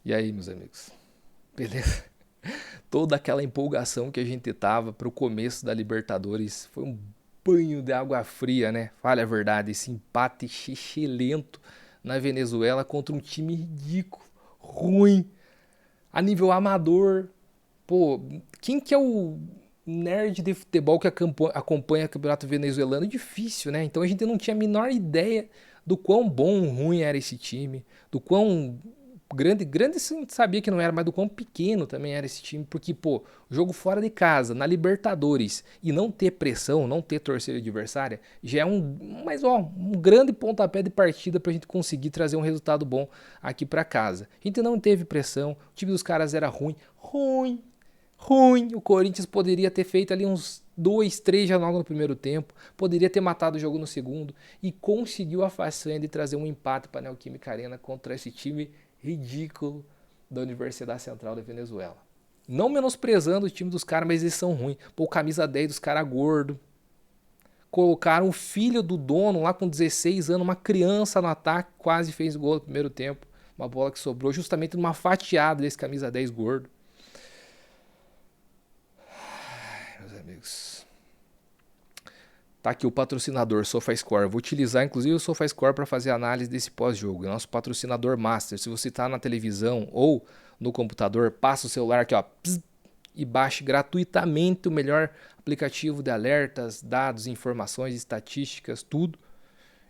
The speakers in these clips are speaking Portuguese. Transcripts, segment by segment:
E aí, meus amigos? Beleza? Toda aquela empolgação que a gente tava pro começo da Libertadores foi um banho de água fria, né? Fale a verdade, esse empate xixelento na Venezuela contra um time ridículo, ruim, a nível amador. Pô, quem que é o nerd de futebol que acompanha o campeonato venezuelano? Difícil, né? Então a gente não tinha a menor ideia do quão bom ou ruim era esse time, do quão grande a gente sabia que não era, mas do quão pequeno também era esse time, porque, pô, jogo fora de casa, na Libertadores, e não ter pressão, não ter torcida adversária, já é um grande pontapé de partida pra gente conseguir trazer um resultado bom aqui pra casa. A gente não teve pressão, o time dos caras era ruim. O Corinthians poderia ter feito ali uns 2, 3 já logo no primeiro tempo, poderia ter matado o jogo no segundo e conseguiu a façanha de trazer um empate para a Neoquímica Arena contra esse time ridículo da Universidade Central da Venezuela. Não menosprezando o time dos caras, mas eles são ruins. Pô, camisa 10 dos caras gordo. Colocaram o filho do dono lá com 16 anos, uma criança no ataque, quase fez gol no primeiro tempo. Uma bola que sobrou justamente numa fatiada desse camisa 10 gordo. Meus amigos, tá aqui o patrocinador SofaScore. Vou utilizar inclusive o SofaScore para fazer análise desse pós-jogo. Nosso patrocinador master. Se você está na televisão ou no computador, passa o celular aqui, ó, e baixe gratuitamente o melhor aplicativo de alertas, dados, informações, estatísticas, tudo.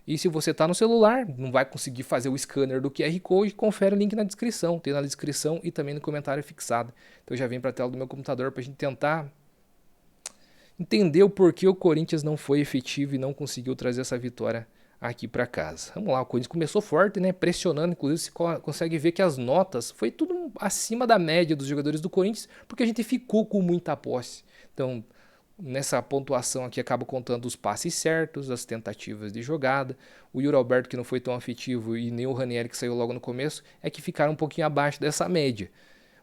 E se você está no celular, não vai conseguir fazer o scanner do QR Code, confere o link na descrição. Tem na descrição e também no comentário fixado. Então já vem para a tela do meu computador para a gente tentar entender o porquê o Corinthians não foi efetivo e não conseguiu trazer essa vitória aqui para casa. Vamos lá, o Corinthians começou forte, né, pressionando, inclusive você consegue ver que as notas foi tudo acima da média dos jogadores do Corinthians, porque a gente ficou com muita posse. Então, nessa pontuação aqui acaba contando os passes certos, as tentativas de jogada. O Yuri Alberto, que não foi tão afetivo, e nem o Ranieri, que saiu logo no começo, é que ficaram um pouquinho abaixo dessa média.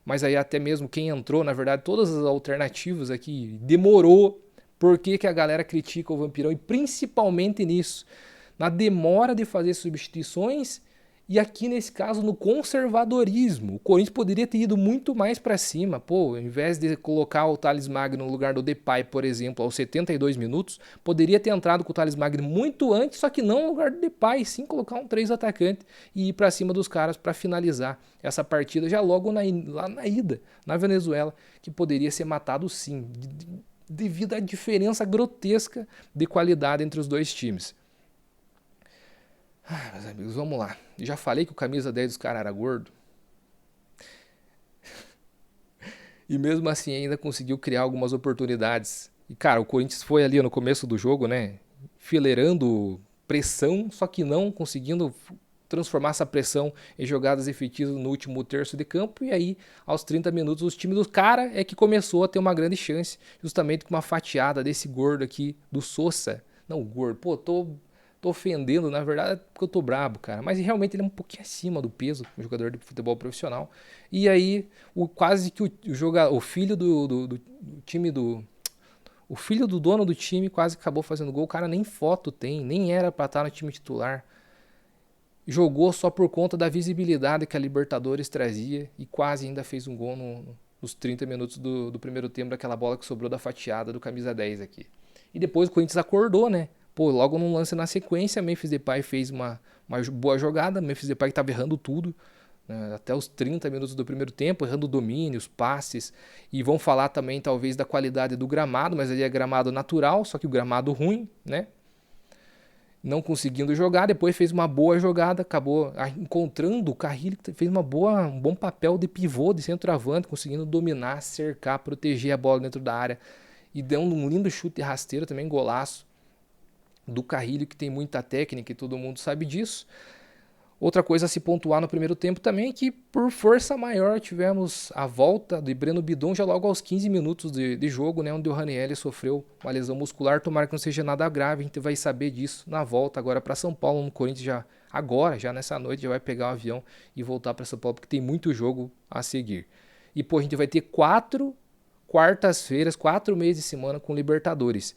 Mas aí até mesmo quem entrou, na verdade, todas as alternativas aqui demorou. Por que, que a galera critica o Vampirão? E principalmente nisso, na demora de fazer substituições e aqui nesse caso no conservadorismo. O Corinthians poderia ter ido muito mais para cima. Pô, ao invés de colocar o Thales Magno no lugar do Depay, por exemplo, aos 72 minutos, poderia ter entrado com o Thales Magno muito antes, só que não no lugar do Depay, sim colocar um 3 atacante e ir para cima dos caras para finalizar essa partida já logo lá na ida, na Venezuela, que poderia ser matado sim, devido à diferença grotesca de qualidade entre os dois times. Meus amigos, vamos lá. Já falei que o camisa 10 dos caras era gordo. E mesmo assim ainda conseguiu criar algumas oportunidades. E cara, o Corinthians foi ali no começo do jogo, né? Fileirando pressão, só que não conseguindo transformar essa pressão em jogadas efetivas no último terço de campo. E aí, aos 30 minutos, os times do cara é que começou a ter uma grande chance, justamente com uma fatiada desse gordo aqui, do Sosa. Não, gordo, pô, tô ofendendo, na verdade, porque eu tô brabo, cara. Mas realmente ele é um pouquinho acima do peso do jogador de futebol profissional. E aí, quase que o filho do time do. O filho do dono do time quase acabou fazendo gol. O cara nem foto tem, nem era pra estar no time titular. Jogou só por conta da visibilidade que a Libertadores trazia e quase ainda fez um gol nos 30 minutos do primeiro tempo, daquela bola que sobrou da fatiada do camisa 10 aqui. E depois o Corinthians acordou, né? Pô, logo num lance na sequência, Memphis Depay fez uma boa jogada. Memphis Depay estava errando tudo, né? Até os 30 minutos do primeiro tempo, errando domínios, passes. E vão falar também, talvez, da qualidade do gramado, mas ele é gramado natural, só que o gramado ruim, né? Não conseguindo jogar, depois fez uma boa jogada, acabou encontrando o Carrilho, que fez um bom papel de pivô, de centroavante, conseguindo dominar, cercar, proteger a bola dentro da área. E deu um lindo chute rasteiro também, golaço do Carrilho, que tem muita técnica e todo mundo sabe disso. Outra coisa a se pontuar no primeiro tempo também é que, por força maior, tivemos a volta de Breno Bidon já logo aos 15 minutos de jogo, né, onde o Ranieri sofreu uma lesão muscular. Tomara que não seja nada grave, a gente vai saber disso na volta agora para São Paulo. No Corinthians já agora, já nessa noite, já vai pegar o avião e voltar para São Paulo, porque tem muito jogo a seguir. E pô, a gente vai ter 4 quartas-feiras, 4 meses de semana com Libertadores.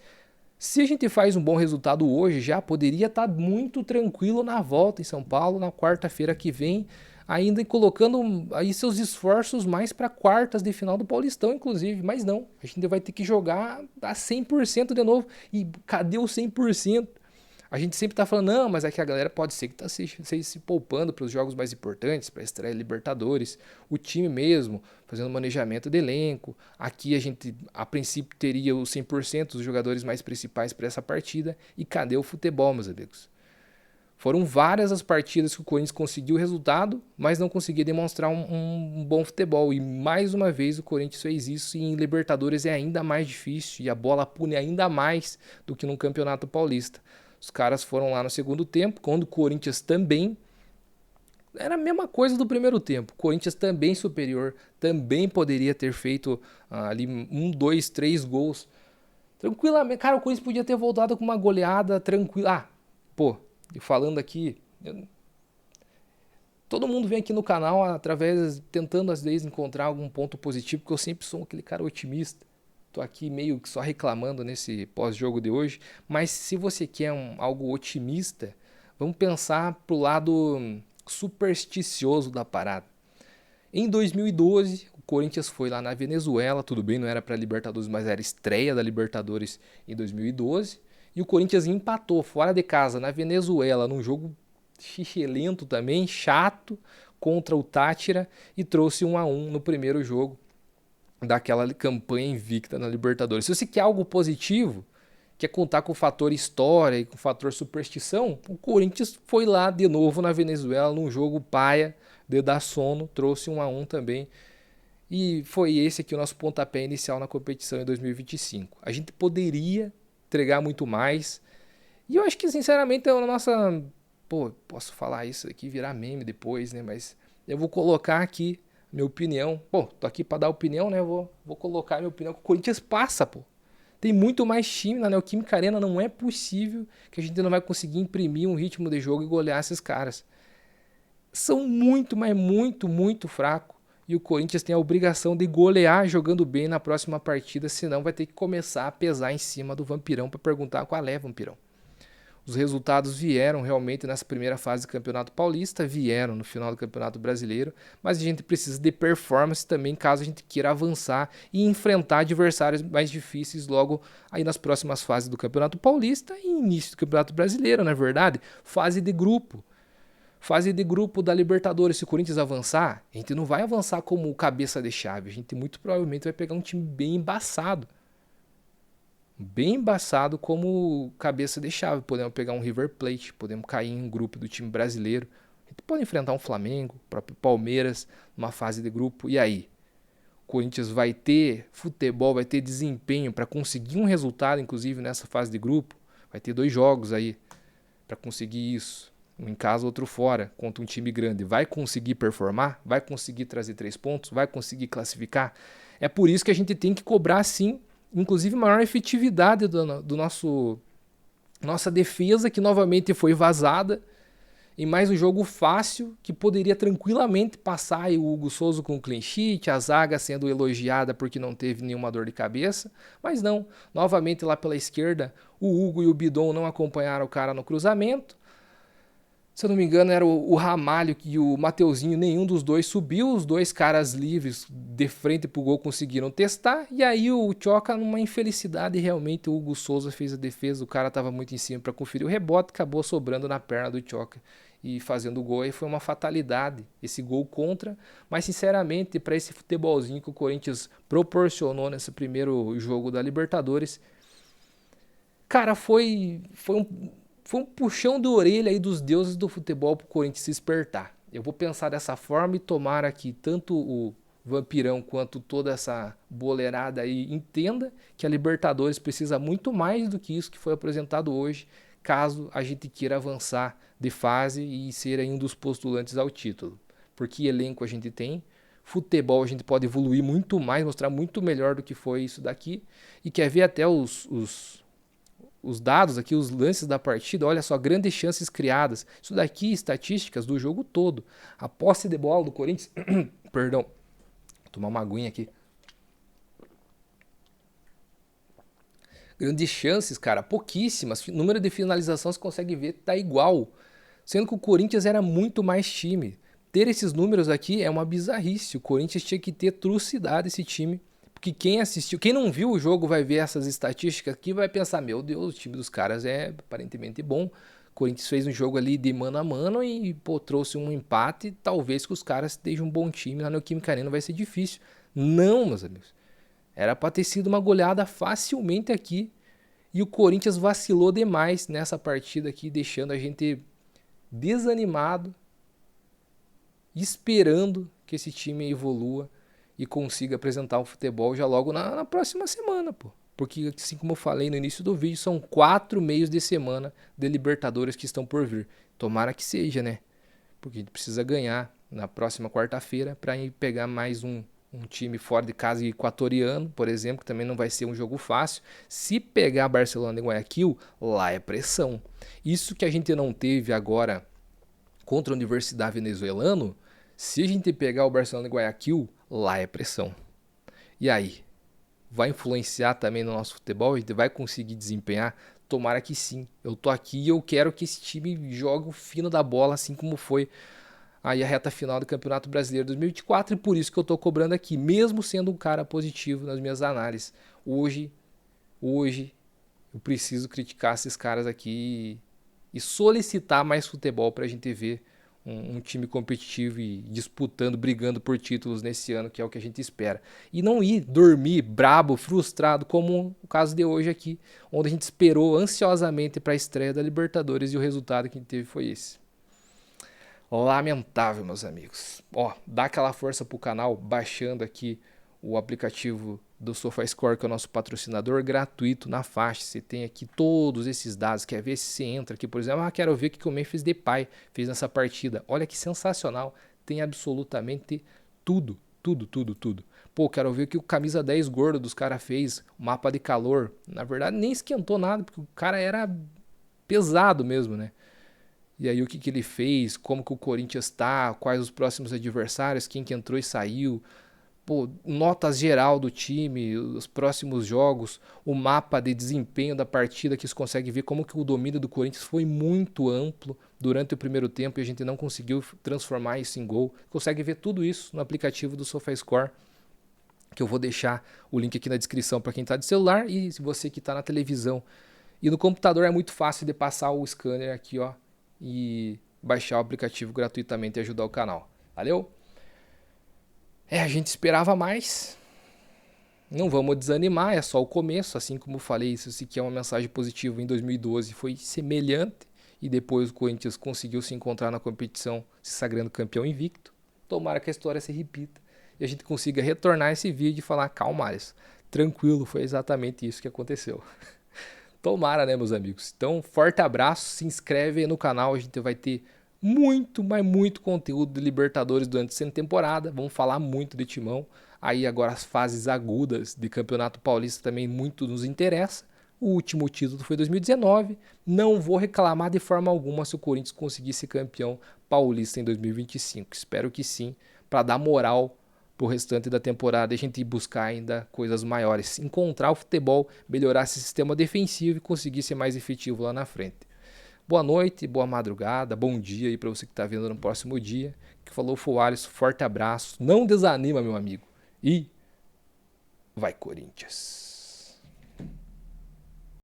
Se a gente faz um bom resultado hoje, já poderia estar muito tranquilo na volta em São Paulo, na quarta-feira que vem, ainda colocando aí seus esforços mais para quartas de final do Paulistão, inclusive. Mas não, a gente vai ter que jogar a 100% de novo. E cadê o 100%? A gente sempre tá falando, não, mas é que a galera pode ser que tá se poupando para os jogos mais importantes, para estreia Libertadores, o time mesmo, fazendo manejamento de elenco. Aqui a gente, a princípio, teria os 100% dos jogadores mais principais para essa partida. E cadê o futebol, meus amigos? Foram várias as partidas que o Corinthians conseguiu o resultado, mas não conseguia demonstrar um bom futebol. E mais uma vez o Corinthians fez isso, e em Libertadores é ainda mais difícil, e a bola pune ainda mais do que no Campeonato Paulista. Os caras foram lá no segundo tempo, quando o Corinthians também era a mesma coisa do primeiro tempo. O Corinthians também superior, também poderia ter feito ali 1, 2, 3 gols. Tranquilamente. Cara, o Corinthians podia ter voltado com uma goleada tranquila. Pô, falando aqui, todo mundo vem aqui no canal através, tentando às vezes encontrar algum ponto positivo, porque eu sempre sou aquele cara otimista. Tô aqui meio que só reclamando nesse pós-jogo de hoje, mas se você quer algo otimista, vamos pensar pro lado supersticioso da parada. Em 2012, o Corinthians foi lá na Venezuela, tudo bem, não era para Libertadores, mas era estreia da Libertadores em 2012, e o Corinthians empatou fora de casa na Venezuela, num jogo xixelento também, chato, contra o Táchira, e trouxe 1-1 no primeiro jogo daquela campanha invicta na Libertadores. Se você quer algo positivo, quer contar com o fator história e com o fator superstição, o Corinthians foi lá de novo na Venezuela num jogo paia, de dar sono, trouxe 1-1 também. E foi esse aqui o nosso pontapé inicial na competição em 2025. A gente poderia entregar muito mais. E eu acho que, sinceramente, é a nossa... Pô, posso falar isso aqui, virar meme depois, né? Mas eu vou colocar aqui minha opinião. Pô, tô aqui para dar opinião, né? Vou colocar minha opinião que o Corinthians passa, pô. Tem muito mais time na Neoquímica Arena, não é possível que a gente não vai conseguir imprimir um ritmo de jogo e golear esses caras. São muito, mas muito, muito fracos. E o Corinthians tem a obrigação de golear jogando bem na próxima partida, senão vai ter que começar a pesar em cima do Vampirão para perguntar qual é, Vampirão. Os resultados vieram realmente nessa primeira fase do Campeonato Paulista, vieram no final do Campeonato Brasileiro, mas a gente precisa de performance também caso a gente queira avançar e enfrentar adversários mais difíceis logo aí nas próximas fases do Campeonato Paulista e início do Campeonato Brasileiro, na verdade, fase de grupo. Fase de grupo da Libertadores, se o Corinthians avançar, a gente não vai avançar como cabeça de chave, a gente muito provavelmente vai pegar um time bem embaçado. Bem embaçado como cabeça de chave. Podemos pegar um River Plate, podemos cair em um grupo do time brasileiro. A gente pode enfrentar um Flamengo, o próprio Palmeiras, numa fase de grupo. E aí? O Corinthians vai ter futebol, vai ter desempenho para conseguir um resultado, inclusive nessa fase de grupo. Vai ter 2 jogos aí para conseguir isso. Um em casa, outro fora, contra um time grande. Vai conseguir performar? Vai conseguir trazer 3 pontos? Vai conseguir classificar? É por isso que a gente tem que cobrar, sim, inclusive maior efetividade do nossa defesa, que novamente foi vazada, em mais um jogo fácil, que poderia tranquilamente passar, e o Hugo Souza com clean sheet, a zaga sendo elogiada porque não teve nenhuma dor de cabeça, mas não, novamente lá pela esquerda, o Hugo e o Bidon não acompanharam o cara no cruzamento. Se eu não me engano, era o Ramalho e o Mateuzinho, nenhum dos dois subiu, os 2 caras livres de frente pro gol conseguiram testar, e aí o Tchoca, numa infelicidade, realmente o Hugo Souza fez a defesa, o cara estava muito em cima para conferir o rebote, acabou sobrando na perna do Tchoca e fazendo o gol, aí foi uma fatalidade esse gol contra, mas sinceramente, para esse futebolzinho que o Corinthians proporcionou nesse primeiro jogo da Libertadores, cara, foi um puxão de orelha aí dos deuses do futebol pro Corinthians se despertar. Eu vou pensar dessa forma e tomara que tanto o Vampirão quanto toda essa boleirada aí entenda que a Libertadores precisa muito mais do que isso que foi apresentado hoje, caso a gente queira avançar de fase e ser aí um dos postulantes ao título. Porque elenco a gente tem, futebol a gente pode evoluir muito mais, mostrar muito melhor do que foi isso daqui, e quer ver até os dados aqui, os lances da partida, olha só, grandes chances criadas. Isso daqui, estatísticas do jogo todo. A posse de bola do Corinthians, perdão, vou tomar uma aguinha aqui. Grandes chances, cara, pouquíssimas. Número de finalização você consegue ver, tá igual. Sendo que o Corinthians era muito mais time. ter esses números aqui é uma bizarrice. O Corinthians tinha que ter trucidade esse time. Porque quem assistiu, quem não viu o jogo vai ver essas estatísticas aqui e vai pensar, meu Deus, o time dos caras é aparentemente bom. O Corinthians fez um jogo ali de mano a mano e pô, trouxe um empate. Talvez que os caras estejam um bom time lá no Química Arena vai ser difícil. Não, meus amigos. Era para ter sido uma goleada facilmente aqui. E o Corinthians vacilou demais nessa partida aqui, deixando a gente desanimado, esperando que esse time evolua e consiga apresentar um futebol já logo na próxima semana, pô. Porque, assim como eu falei no início do vídeo, são 4 meios de semana de Libertadores que estão por vir. Tomara que seja, né? Porque a gente precisa ganhar na próxima quarta-feira para ir pegar mais um time fora de casa equatoriano, por exemplo, que também não vai ser um jogo fácil. Se pegar Barcelona e Guayaquil, lá é pressão. Isso que a gente não teve agora contra a Universidade Venezuelana, se a gente pegar o Barcelona e Guayaquil, lá é pressão. E aí? Vai influenciar também no nosso futebol? A gente vai conseguir desempenhar? Tomara que sim. Eu tô aqui e eu quero que esse time jogue o fino da bola, assim como foi aí a reta final do Campeonato Brasileiro 2024, e por isso que eu tô cobrando aqui, mesmo sendo um cara positivo nas minhas análises. Hoje eu preciso criticar esses caras aqui e solicitar mais futebol pra gente ver um time competitivo e disputando, brigando por títulos nesse ano, que é o que a gente espera. E não ir dormir brabo, frustrado, como o caso de hoje aqui, onde a gente esperou ansiosamente para a estreia da Libertadores e o resultado que a gente teve foi esse. Lamentável, meus amigos. Ó, dá aquela força pro canal baixando aqui o aplicativo do SofaScore, que é o nosso patrocinador, gratuito na faixa. Você tem aqui todos esses dados. Quer ver se você entra aqui, por exemplo, quero ver o que o Memphis Depay fez nessa partida. Olha que sensacional. Tem absolutamente tudo, tudo, tudo, tudo. Pô, quero ver o que o camisa 10 gordo dos caras fez, o mapa de calor. Na verdade, nem esquentou nada, porque o cara era pesado mesmo, né? E aí o que ele fez, como que o Corinthians tá, quais os próximos adversários, quem que entrou e saiu. Pô, notas geral do time, os próximos jogos, o mapa de desempenho da partida, que você consegue ver como que o domínio do Corinthians foi muito amplo durante o primeiro tempo e a gente não conseguiu transformar isso em gol. Consegue ver tudo isso no aplicativo do SofaScore, que eu vou deixar o link aqui na descrição para quem está de celular, e se você que está na televisão e no computador é muito fácil de passar o scanner aqui, ó, e baixar o aplicativo gratuitamente e ajudar o canal. Valeu? A gente esperava mais. Não vamos desanimar, é só o começo. Assim como eu falei, isso se quer uma mensagem positiva em 2012 foi semelhante. E depois o Corinthians conseguiu se encontrar na competição, se sagrando campeão invicto. Tomara que a história se repita e a gente consiga retornar esse vídeo e falar, calma, Alisson, tranquilo, foi exatamente isso que aconteceu. Tomara, né, meus amigos? Então, forte abraço, se inscreve aí no canal, a gente vai ter muito, mas muito conteúdo de Libertadores durante essa temporada. Vamos falar muito de Timão. Aí agora as fases agudas de Campeonato Paulista também muito nos interessa. O último título foi 2019. Não vou reclamar de forma alguma se o Corinthians conseguir ser campeão paulista em 2025. Espero que sim, para dar moral pro restante da temporada e a gente ir buscar ainda coisas maiores, encontrar o futebol, melhorar esse sistema defensivo e conseguir ser mais efetivo lá na frente. Boa noite, boa madrugada, bom dia aí para você que está vendo no próximo dia. Que falou foi o Alisson, forte abraço, não desanima, meu amigo, e vai Corinthians!